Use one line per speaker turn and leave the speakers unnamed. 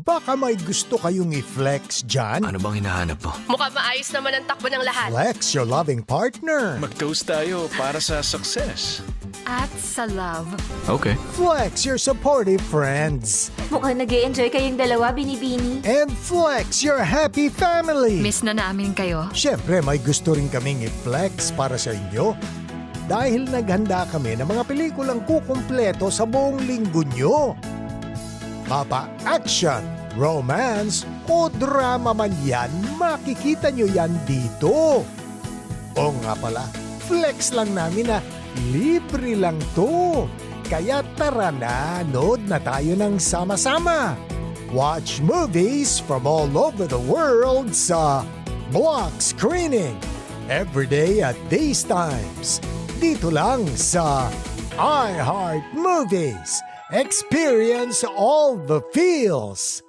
Baka may gusto kayong i-flex dyan.
Ano bang hinahanap mo?
Mukhang maayos naman ang takbo ng lahat.
Flex your loving partner.
Mag-toast tayo para sa success.
At sa love.
Okay.
Flex your supportive friends.
Mukhang nag-e-enjoy kayong dalawa, Binibini.
And flex your happy family.
Miss na namin kayo.
Siyempre, may gusto rin kaming i-flex para sa inyo. Dahil naghanda kami ng mga pelikulang kukumpleto sa buong linggo nyo. Mapa action, romance, o drama man yan, makikita nyo yan dito. O nga pala, flex lang namin na libre lang to. Kaya tara na, nood na tayo ng sama-sama. Watch movies from all over the world sa Block Screening. Everyday at these times. Dito lang sa iHeart Movies. Experience all the feels.